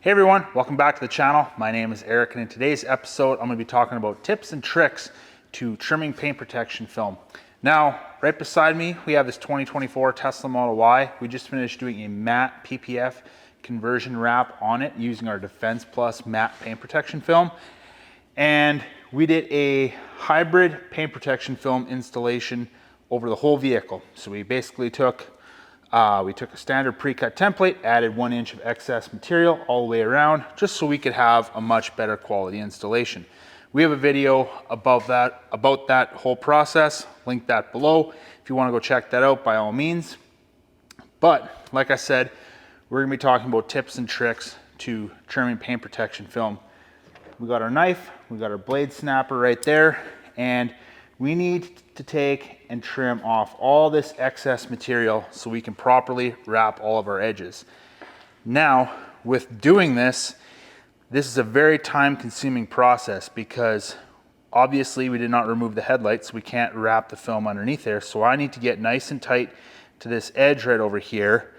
Hey everyone, welcome back to the channel. My name is Eric, and in today's episode, I'm going to be talking about tips and tricks to trimming paint protection film. Now, right beside me, we have this 2024 Tesla Model Y. We just finished doing a matte PPF conversion wrap on it using our Defense Plus matte paint protection film. And we did a hybrid paint protection film installation over the whole vehicle. So we basically took a standard pre-cut template, added 1 inch of excess material all the way around, just so we could have a much better quality installation. We have a video about that whole process, link that below. If you want to go check that out, by all means. But like I said, we're gonna be talking about tips and tricks to trimming paint protection film. We got our knife, we got our blade snapper right there, and we need to take and trim off all this excess material so we can properly wrap all of our edges. Now, with doing this is a very time-consuming process because obviously we did not remove the headlights, so we can't wrap the film underneath there. So I need to get nice and tight to this edge right over here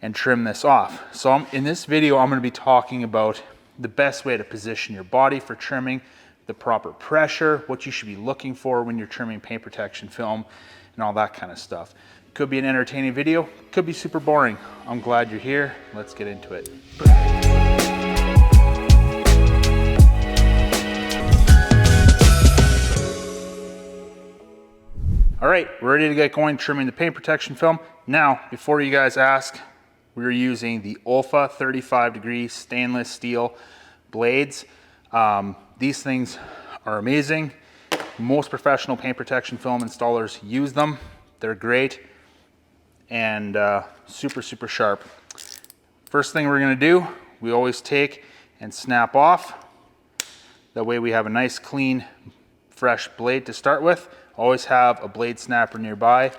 and trim this off. So in this video, I'm going to be talking about the best way to position your body for trimming, the proper pressure, what you should be looking for when you're trimming paint protection film, and all that kind of stuff. Could be an entertaining video, could be super boring. I'm glad you're here. Let's get into it. All right, we're ready to get going trimming the paint protection film. Now, before you guys ask, we're using the Olfa 35-degree stainless steel blades. These things are amazing. Most professional paint protection film installers use them. They're great and super sharp. First thing we're gonna do, we always take and snap off. That way we have a nice clean fresh blade to start with. Always have a blade snapper nearby.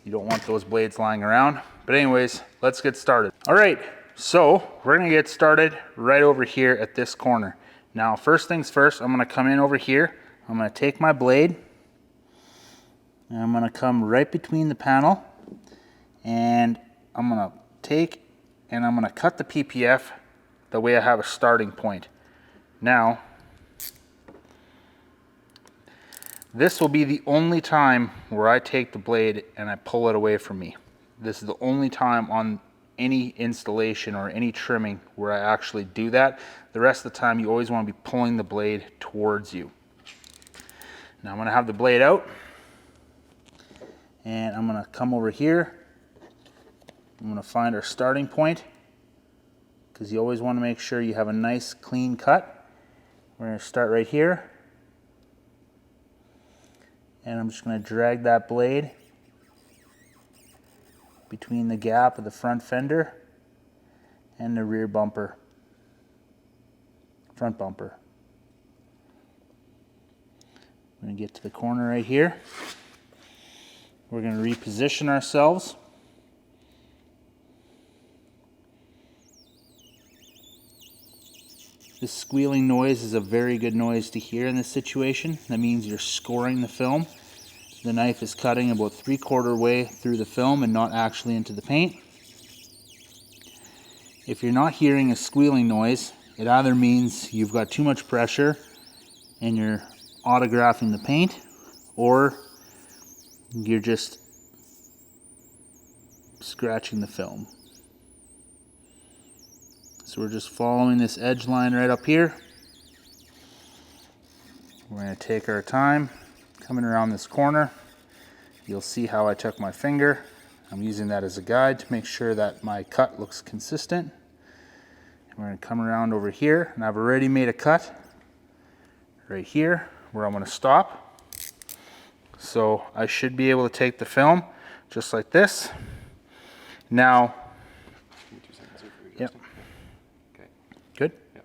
You don't want those blades lying around. But anyways, let's get started. All right, so we're gonna get started right over here at this corner. Now, first things first, I'm gonna come in over here. I'm gonna take my blade and I'm gonna come right between the panel, and I'm gonna take and I'm gonna cut the PPF the way I have a starting point. Now, this will be the only time where I take the blade and I pull it away from me. This is the only time on any installation or any trimming where I actually do that. The rest of the time you always want to be pulling the blade towards you. Now I'm going to have the blade out and I'm going to come over here. I'm going to find our starting point because you always want to make sure you have a nice clean cut. We're going to start right here and I'm just going to drag that blade between the gap of the front fender and the rear bumper, front bumper. I'm going to get to the corner right here. We're going to reposition ourselves. This squealing noise is a very good noise to hear in this situation. That means you're scoring the film. The knife is cutting about 3/4 way through the film and not actually into the paint. If you're not hearing a squealing noise, it either means you've got too much pressure and you're autographing the paint, or you're just scratching the film. So we're just following this edge line right up here. We're going to take our time coming around this corner. You'll see how I took my finger. I'm using that as a guide to make sure that my cut looks consistent. And we're going to come around over here, and I've already made a cut right here where I'm going to stop. So I should be able to take the film just like this. Now, yep. Okay. Good. Yep.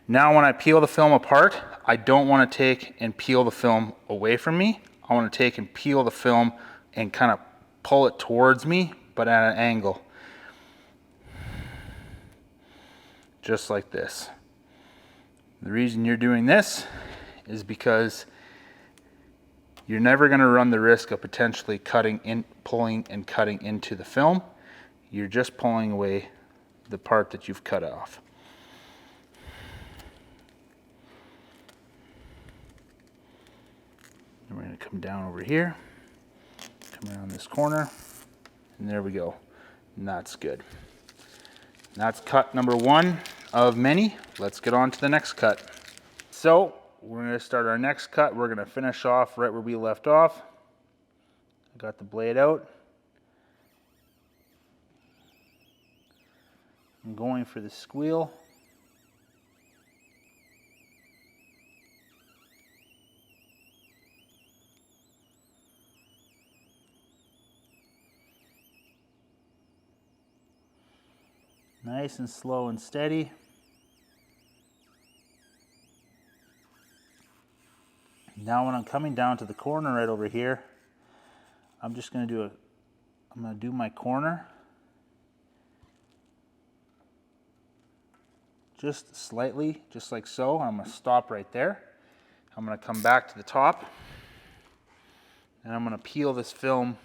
Now when I peel the film apart, I don't want to take and peel the film away from me. I want to take and peel the film and kind of pull it towards me, but at an angle. Just like this. The reason you're doing this is because you're never going to run the risk of potentially pulling and cutting into the film. You're just pulling away the part that you've cut off. And we're going to come down over here, come around this corner, and there we go. And that's good. And that's cut number 1 of many. Let's get on to the next cut. So we're going to start our next cut. We're going to finish off right where we left off. I got the blade out. I'm going for the squeal. Nice and slow and steady. Now when I'm coming down to the corner right over here, I'm just going to do my corner just slightly, just like so. I'm going to stop right there. I'm going to come back to the top and I'm going to peel this film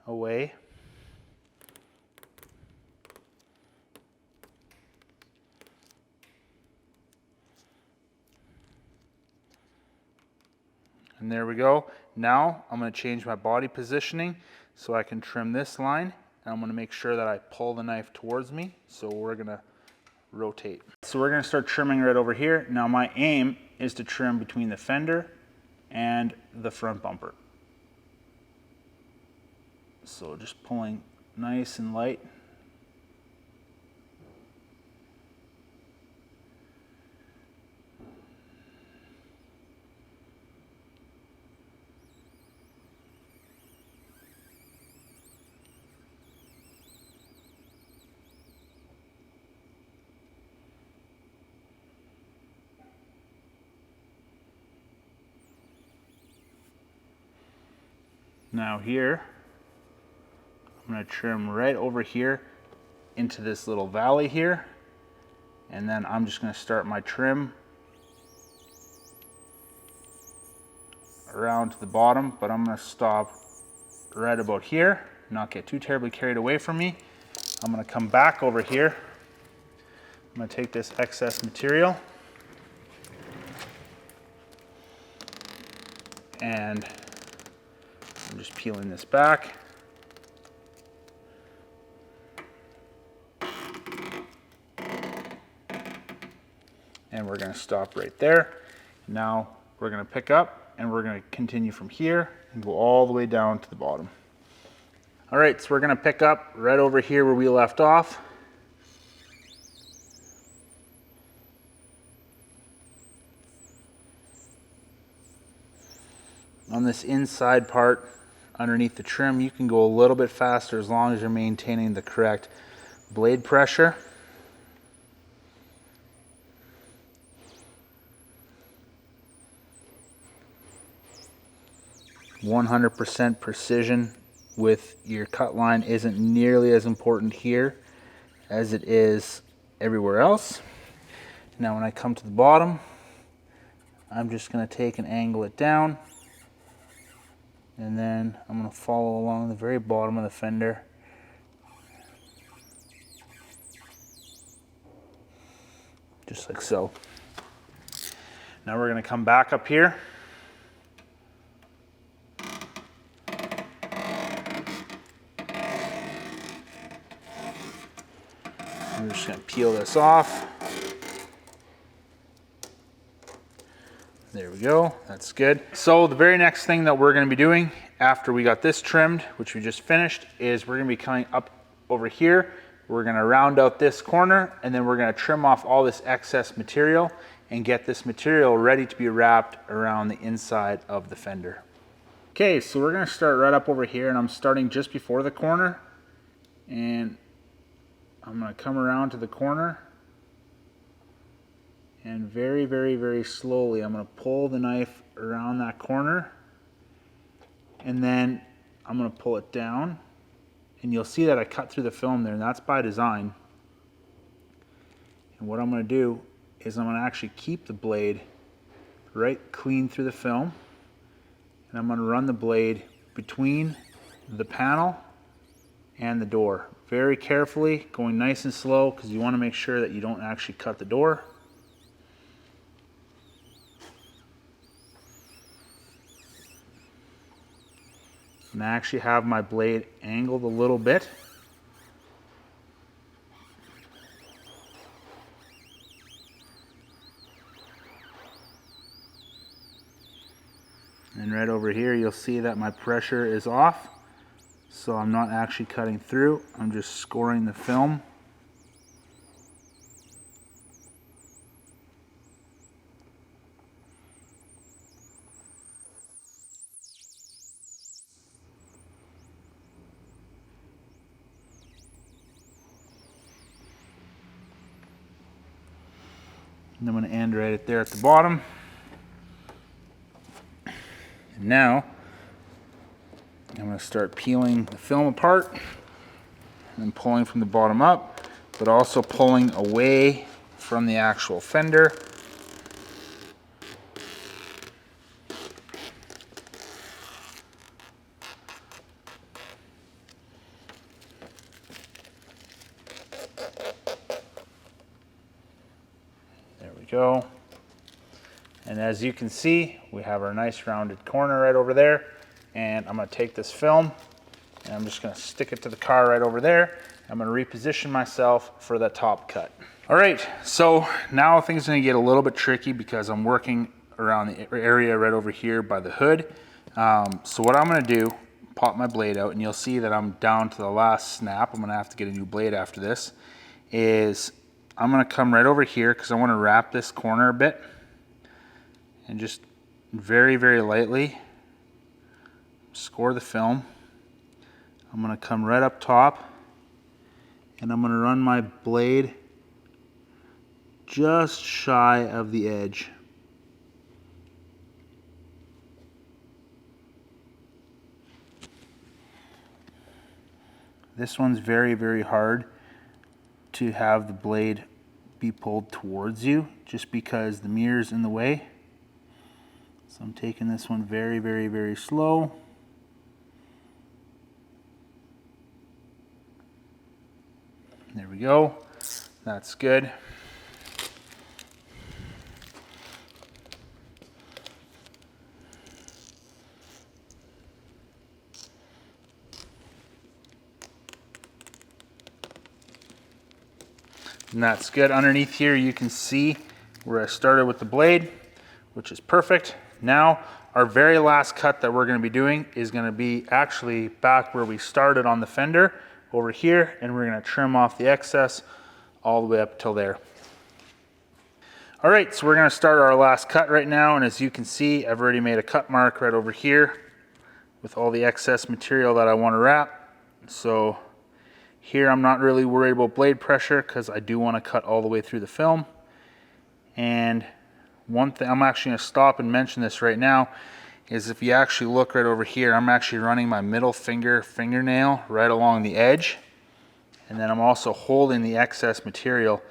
away. And there we go. Now I'm going to change my body positioning so I can trim this line. And I'm going to make sure that I pull the knife towards me. So we're going to rotate. So we're going to start trimming right over here. Now my aim is to trim between the fender and the front bumper. So just pulling nice and light. Now here, I'm going to trim right over here into this little valley here, and then I'm just going to start my trim around to the bottom, but I'm going to stop right about here, not get too terribly carried away from me. I'm going to come back over here. I'm going to take this excess material and I'm just peeling this back. And we're going to stop right there. Now we're going to pick up and we're going to continue from here and go all the way down to the bottom. All right, so we're going to pick up right over here where we left off. On this inside part, underneath the trim, you can go a little bit faster as long as you're maintaining the correct blade pressure. "100% precision with your cut line isn't nearly as important here as it is everywhere else. Now when I come to the bottom, I'm just going to take and angle it down. And then I'm going to follow along the very bottom of the fender. Just like so. Now we're going to come back up here. I'm just going to peel this off. There we go, that's good. So the very next thing that we're going to be doing after we got this trimmed, which we just finished, is we're going to be coming up over here. We're going to round out this corner and then we're going to trim off all this excess material and get this material ready to be wrapped around the inside of the fender. Okay, so we're going to start right up over here and I'm starting just before the corner and I'm going to come around to the corner. And very, very, very slowly, I'm going to pull the knife around that corner. And then I'm going to pull it down. And you'll see that I cut through the film there, and that's by design. And what I'm going to do is I'm going to actually keep the blade right clean through the film. And I'm going to run the blade between the panel and the door. Very carefully, going nice and slow, because you want to make sure that you don't actually cut the door. And I actually have my blade angled a little bit. And right over here, you'll see that my pressure is off. So I'm not actually cutting through, I'm just scoring the film. And I'm going to end right there at the bottom. And now I'm going to start peeling the film apart and pulling from the bottom up, but also pulling away from the actual fender. There we go. And as you can see, we have our nice rounded corner right over there. And I'm going to take this film and I'm just going to stick it to the car right over there. I'm going to reposition myself for that top cut. All right, so now things are going to get a little bit tricky because I'm working around the area right over here by the hood. So what I'm going to do, pop my blade out, and you'll see that I'm down to the last snap. I'm going to have to get a new blade after this. Is I'm going to come right over here because I want to wrap this corner a bit, and just very, very lightly score the film. I'm going to come right up top and I'm going to run my blade just shy of the edge. This one's very, very hard to have the blade be pulled towards you just because the mirror's in the way. So I'm taking this one very, very, very slow. There we go. That's good. And that's good. Underneath here you can see where I started with the blade, which is perfect. Now our very last cut that we're going to be doing is going to be actually back where we started on the fender over here, and we're going to trim off the excess all the way up till there. All right, so we're going to start our last cut right now, and as you can see, I've already made a cut mark right over here with all the excess material that I want to wrap. So here I'm not really worried about blade pressure because I do want to cut all the way through the film. And one thing, I'm actually going to stop and mention this right now, is if you actually look right over here, I'm actually running my middle fingernail right along the edge. And then I'm also holding the excess material.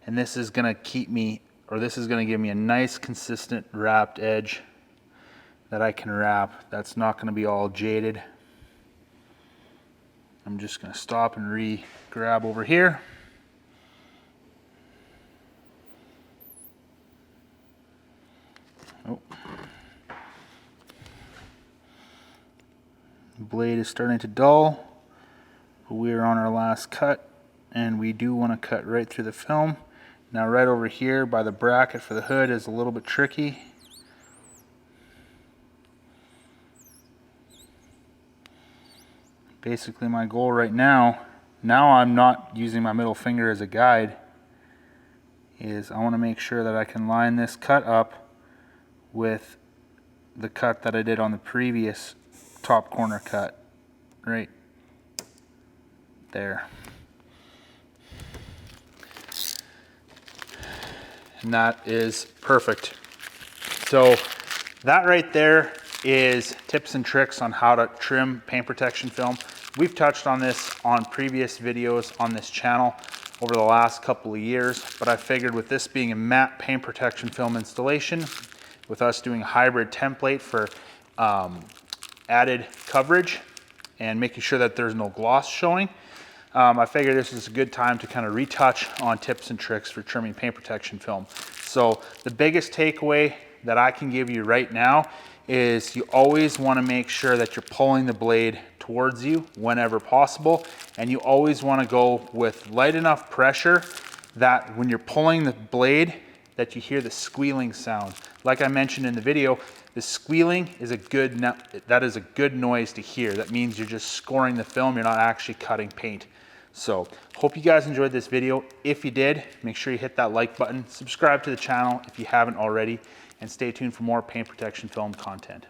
And this is going to keep me, or this is going to give me a nice consistent wrapped edge that I can wrap. That's not going to be all jaded. I'm just going to stop and re-grab over here. Oh. Blade is starting to dull, but we are on our last cut, and we do want to cut right through the film. Now right over here by the bracket for the hood is a little bit tricky. Basically my goal right now I'm not using my middle finger as a guide, is I want to make sure that I can line this cut up with the cut that I did on the previous top corner cut right there. And that is perfect. So that right there is tips and tricks on how to trim paint protection film. We've touched on this on previous videos on this channel over the last couple of years, but I figured with this being a matte paint protection film installation, with us doing a hybrid template for added coverage and making sure that there's no gloss showing, I figured this is a good time to kind of retouch on tips and tricks for trimming paint protection film. So the biggest takeaway that I can give you right now is you always want to make sure that you're pulling the blade towards you whenever possible, and you always want to go with light enough pressure that when you're pulling the blade that you hear the squealing sound. Like I mentioned in the video, the squealing is a good noise to hear. That means you're just scoring the film, you're not actually cutting paint. So hope you guys enjoyed this video. If you did, make sure you hit that like button, subscribe to the channel if you haven't already, and stay tuned for more paint protection film content.